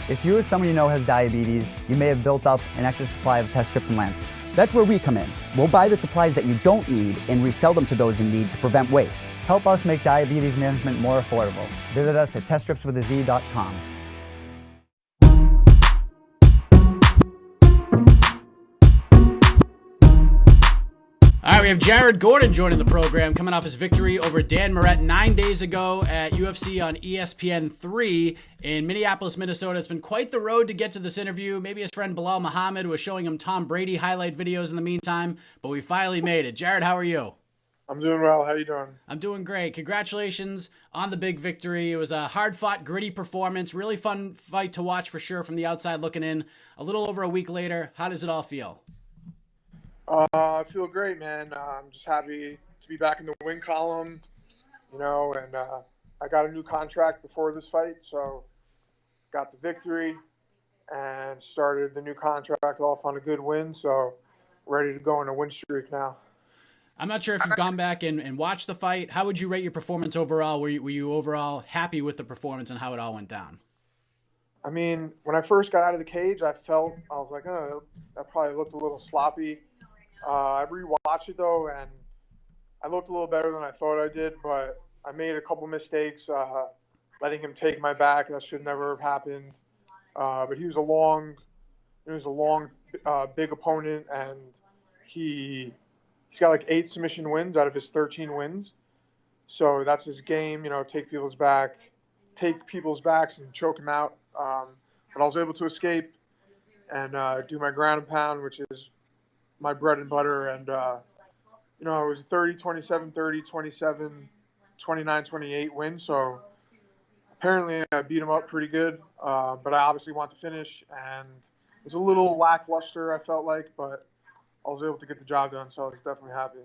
If you or someone you know has diabetes, you may have built up an extra supply of test strips and lancets. That's where we come in. We'll buy the supplies that you don't need and resell them to those in need to prevent waste. Help us make diabetes management more affordable. Visit us at teststripswithaz.com. All right, we have Jared Gordon joining the program, coming off his victory over Dan Moret 9 days ago at UFC on ESPN 3 in Minneapolis, Minnesota. It's been quite the road to get to this interview. Maybe his friend Belal Muhammad was showing him Tom Brady highlight videos in the meantime, but we finally made it. Jared, how are you? I'm doing well. How you doing? I'm doing great. Congratulations on the big victory. It was a hard-fought, gritty performance. Really fun fight to watch for sure from the outside looking in. A little over a week later, how does it all feel? I feel great, man. I'm just happy to be back in the win column, and I got a new contract before this fight, so got the victory and started the new contract off on a good win, so ready to go on a win streak now. I'm not sure if you've gone back and watched the fight. How would you rate your performance overall? Were you overall happy with the performance and how it all went down? I mean, when I first got out of the cage, I was like, oh, that probably looked a little sloppy. I rewatched it, though, and I looked a little better than I thought I did, but I made a couple mistakes letting him take my back. That should never have happened. But he was a long, big opponent, and he's got like 8 submission wins out of his 13 wins. So that's his game, take people's backs and choke him out. But I was able to escape and do my ground and pound, which is my bread and butter, and it was a 30-27, 30-27, 29-28 win, so apparently I beat him up pretty good, but I obviously want to finish, and it was a little lackluster, I felt like, but I was able to get the job done, so I was definitely happy.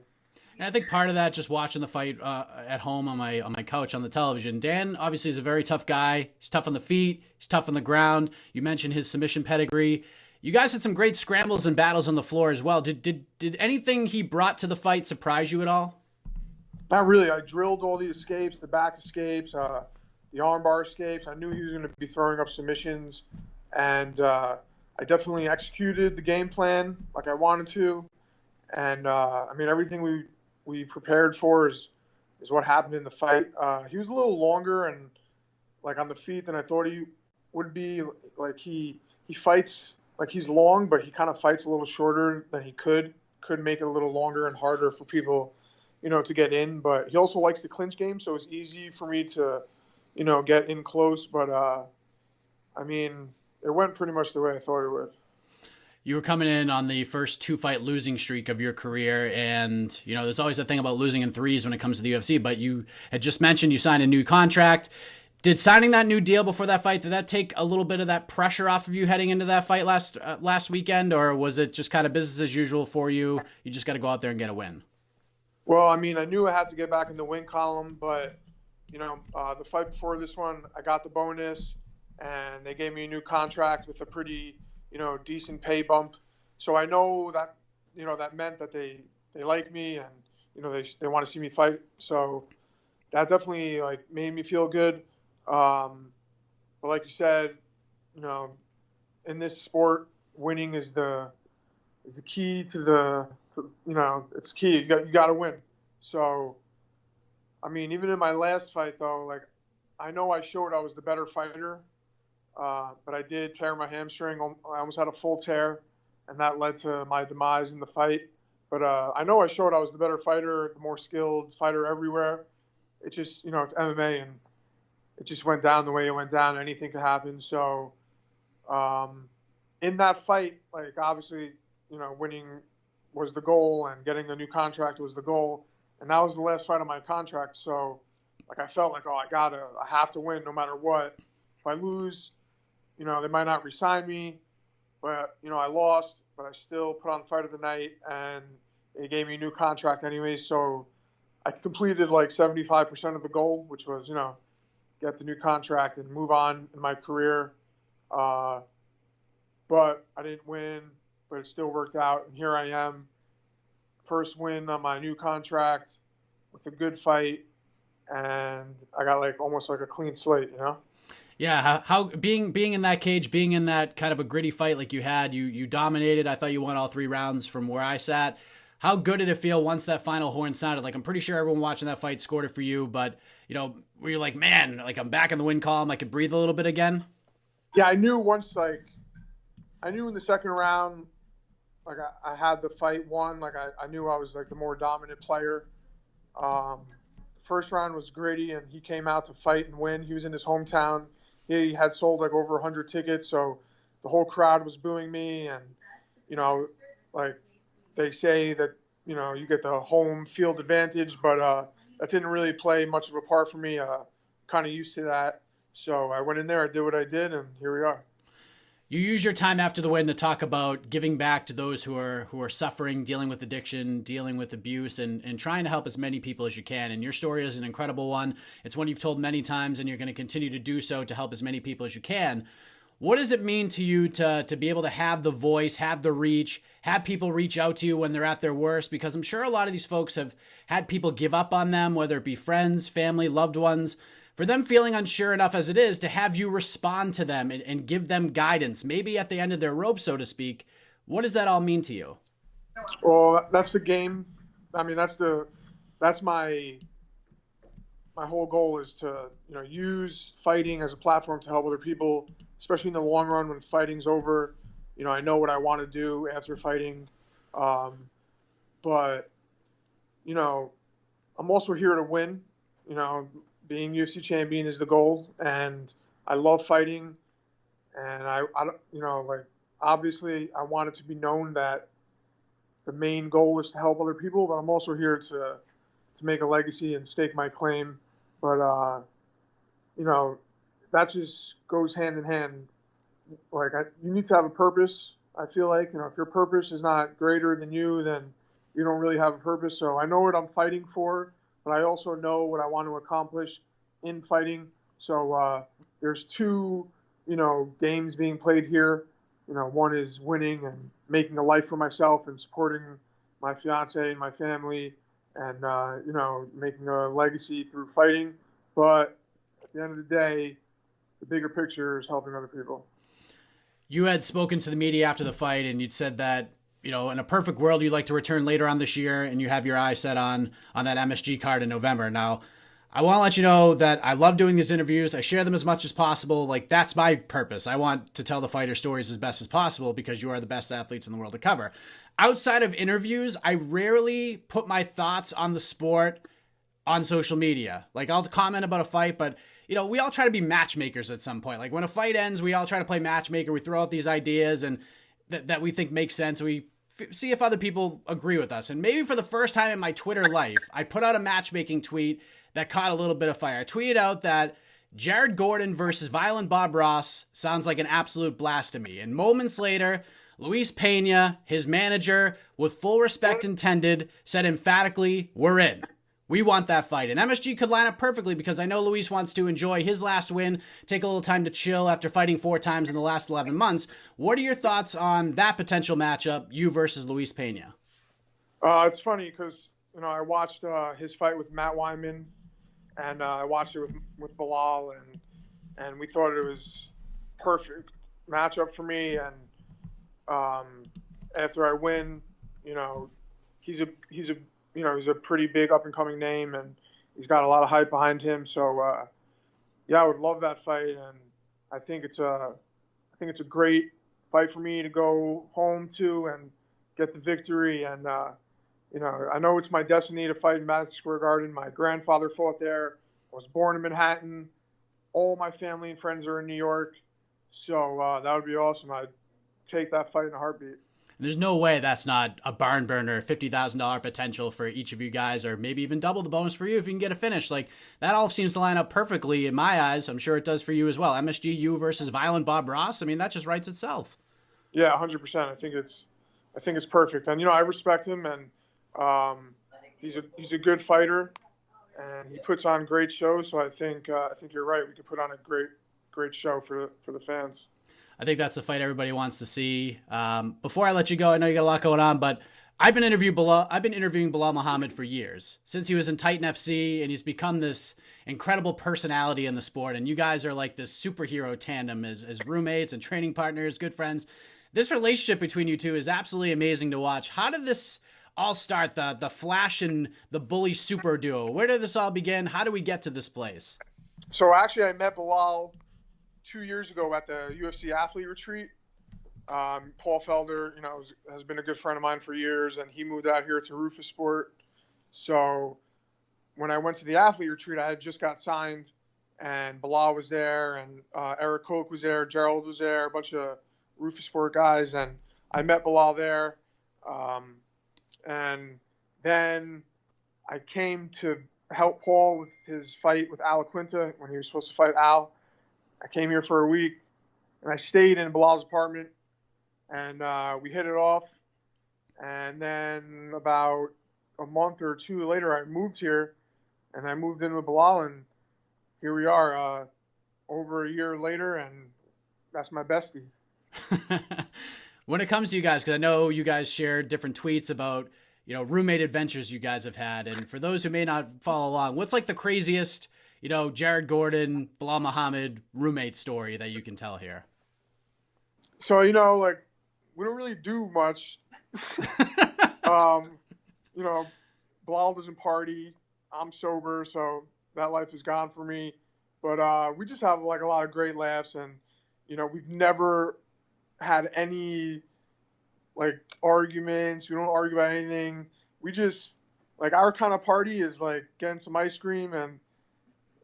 And I think part of that, just watching the fight at home on my couch on the television, Dan obviously is a very tough guy. He's tough on the feet, he's tough on the ground. You mentioned his submission pedigree. You guys had some great scrambles and battles on the floor as well. Did anything he brought to the fight surprise you at all? Not really. I drilled all the escapes, the back escapes, the armbar escapes. I knew he was going to be throwing up submissions, and I definitely executed the game plan like I wanted to. And everything we prepared for is what happened in the fight. He was a little longer and like on the feet than I thought he would be. Like he fights. Like he's long, but he kind of fights a little shorter than he could make it a little longer and harder for people, to get in. But he also likes the clinch game, so it's easy for me to, get in close. But, it went pretty much the way I thought it would. You were coming in on the first 2-fight losing streak of your career, and, there's always that thing about losing in threes when it comes to the UFC, but you had just mentioned you signed a new contract. Did signing that new deal before that fight, did that take a little bit of that pressure off of you heading into that fight last weekend, or was it just kind of business as usual for you? You just got to go out there and get a win. Well, I knew I had to get back in the win column, but, the fight before this one, I got the bonus, and they gave me a new contract with a pretty, decent pay bump. So I know that, that meant that they like me and, they want to see me fight. So that definitely, made me feel good. But like you said, in this sport, winning is the key to it's key. You got to win. So, even in my last fight though, I know I showed I was the better fighter, but I did tear my hamstring. I almost had a full tear, and that led to my demise in the fight. But I know I showed I was the better fighter, the more skilled fighter everywhere. It's just, it's MMA, and it just went down the way it went down. Anything could happen. So in that fight, obviously, winning was the goal and getting a new contract was the goal. And that was the last fight of my contract. So, I felt like, I have to win no matter what. If I lose, they might not re-sign me. But, I lost, but I still put on fight of the night, and they gave me a new contract anyway. So I completed 75% of the goal, which was, get the new contract and move on in my career. But I didn't win, but it still worked out. And here I am, first win on my new contract with a good fight. And I got almost a clean slate, Yeah, how being in that cage, being in that kind of a gritty fight like you had, you dominated. I thought you won all 3 rounds from where I sat. How good did it feel once that final horn sounded? Like, I'm pretty sure everyone watching that fight scored it for you, but were you like, man, like I'm back in the win column, I could breathe a little bit again? Yeah, I knew once, like, I knew in the second round, like I had the fight won. Like I knew I was like the more dominant player. The first round was gritty, and he came out to fight and win. He was in his hometown. He had sold like over 100 tickets, so the whole crowd was booing me. And like they say that you get the home field advantage, but that didn't really play much of a part for me. Kind of used to that, so I went in there, I did what I did, and here we are. You use your time after the win to talk about giving back to those who are suffering, dealing with addiction, dealing with abuse, and trying to help as many people as you can. And your story is an incredible one. It's one you've told many times, and you're going to continue to do so to help as many people as you can. What does it mean to you to be able to have the voice, have the reach, have people reach out to you when they're at their worst? Because I'm sure a lot of these folks have had people give up on them, whether it be friends, family, loved ones. For them feeling unsure enough as it is to have you respond to them and give them guidance, maybe at the end of their rope, so to speak, what does that all mean to you? Well, that's the game. I mean, that's my whole goal is to use fighting as a platform to help other people, especially in the long run when fighting's over. I know what I want to do after fighting, but I'm also here to win. Being UFC champion is the goal, and I love fighting. And I like, obviously I want it to be known that the main goal is to help other people, but I'm also here to make a legacy and stake my claim. But that just goes hand in hand. Like you need to have a purpose. I feel like if your purpose is not greater than you, then you don't really have a purpose. So I know what I'm fighting for, but I also know what I want to accomplish in fighting. So there's two, games being played here. One is winning and making a life for myself and supporting my fiance and my family, and making a legacy through fighting. But at the end of the day, the bigger picture is helping other people. You had spoken to the media after the fight, and you'd said that in a perfect world, you'd like to return later on this year, and you have your eyes set on that MSG card in November. Now, I want to let you know that I love doing these interviews. I share them as much as possible. Like, that's my purpose. I want to tell the fighter stories as best as possible because you are the best athletes in the world to cover. Outside of interviews, I rarely put my thoughts on the sport on social media. Like, I'll comment about a fight, but we all try to be matchmakers at some point. Like, when a fight ends, we all try to play matchmaker. We throw out these ideas and that we think make sense. We see if other people agree with us. And maybe for the first time in my Twitter life, I put out a matchmaking tweet that caught a little bit of fire. I tweeted out that Jared Gordon versus Violent Bob Ross sounds like an absolute blast to me. And moments later, Luis Pena, his manager, with full respect intended, said emphatically, "We're in. We want that fight." And MSG could line up perfectly because I know Luis wants to enjoy his last win, take a little time to chill after fighting 4 times in the last 11 months. What are your thoughts on that potential matchup, you versus Luis Pena? It's funny because, I watched his fight with Matt Wyman, and I watched it with Belal, and we thought it was perfect matchup for me. And after I win, he's a pretty big up and coming name, and he's got a lot of hype behind him. So I would love that fight, and I think it's a great fight for me to go home to and get the victory. And I know it's my destiny to fight in Madison Square Garden. My grandfather fought there. I was born in Manhattan. All my family and friends are in New York. So that would be awesome. I'd take that fight in a heartbeat. There's no way that's not a barn burner, $50,000 potential for each of you guys, or maybe even double the bonus for you if you can get a finish. Like, that all seems to line up perfectly in my eyes. I'm sure it does for you as well. MSG, you versus Violent Bob Ross. I mean, that just writes itself. Yeah, 100%. I think it's perfect. And I respect him, and he's a good fighter, and he puts on great shows. So I think you're right. We could put on a great show for the fans. I think that's the fight everybody wants to see. Before I let you go, I know you got a lot going on, but I've been interviewing Belal Muhammad for years, since he was in Titan FC, and he's become this incredible personality in the sport. And you guys are like this superhero tandem as roommates and training partners, good friends. This relationship between you two is absolutely amazing to watch. How did this all start? The Flash and the Bully super duo. Where did this all begin? How do we get to this place? So actually, I met Belal 2 years ago at the UFC athlete retreat. Paul Felder, has been a good friend of mine for years, and he moved out here to Rufus Sport. So when I went to the athlete retreat, I had just got signed, and Belal was there, and Eric Koch was there, Gerald was there, a bunch of Rufus Sport guys, and I met Belal there. And then I came to help Paul with his fight with Al Quinta when he was supposed to fight Al. I came here for a week, and I stayed in Belal's apartment, and we hit it off. And then about a month or two later, I moved here, and I moved in with Belal, and here we are over a year later, and that's my bestie. When it comes to you guys, because I know you guys shared different tweets about, roommate adventures you guys have had. And for those who may not follow along, what's like the craziest, Jared Gordon, Belal Muhammad roommate story that you can tell here? So, we don't really do much. Belal doesn't party. I'm sober, so that life is gone for me. But we just have like a lot of great laughs, and we've never had any like arguments. We don't argue about anything. We just like our kind of party is like getting some ice cream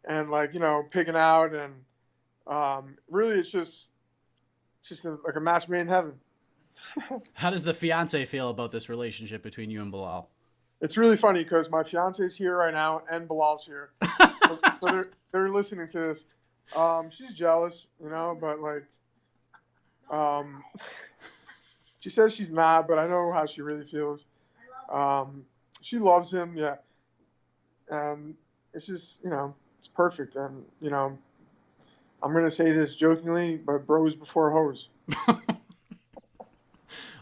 and like picking out, and really it's just like a match made in heaven. How does the fiance feel about this relationship between you and Belal? It's really funny because my fiance's here right now and Belal's here, so they're listening to this. She's jealous, but like. She says she's not, but I know how she really feels. She loves him, yeah. And it's just, it's perfect. And, I'm going to say this jokingly, but bros before hoes.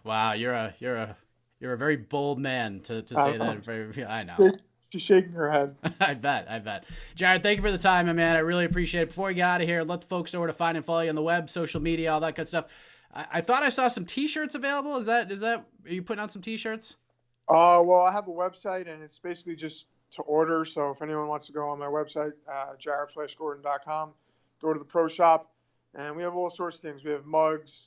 Wow, you're a very bold man to say that. I know. She's shaking her head. I bet. Jared, thank you for the time, my man. I really appreciate it. Before we get out of here, let the folks know where to find and follow you on the web, social media, all that good stuff. I thought I saw some T-shirts available. Is that? Are you putting out some T-shirts? Well, I have a website, and it's basically just to order. So if anyone wants to go on my website, jaredflashgordon.com, go to the pro shop, and we have all sorts of things. We have mugs,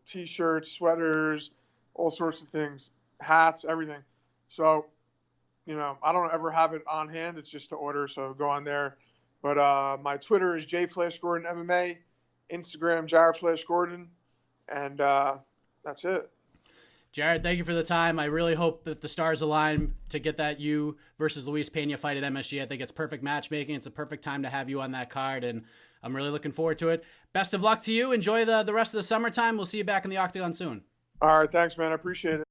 T-shirts, sweaters, all sorts of things, hats, everything. So, I don't ever have it on hand. It's just to order, so go on there. But my Twitter is jflashgordonmma, Instagram jaredflashgordon, and that's it. Jared, thank you for the time. I really hope that the stars align to get that you versus Luis Pena fight at MSG. I think it's perfect matchmaking. It's a perfect time to have you on that card, and I'm really looking forward to it. Best of luck to you. Enjoy the rest of the summertime. We'll see you back in the octagon soon. All right, thanks, man. I appreciate it.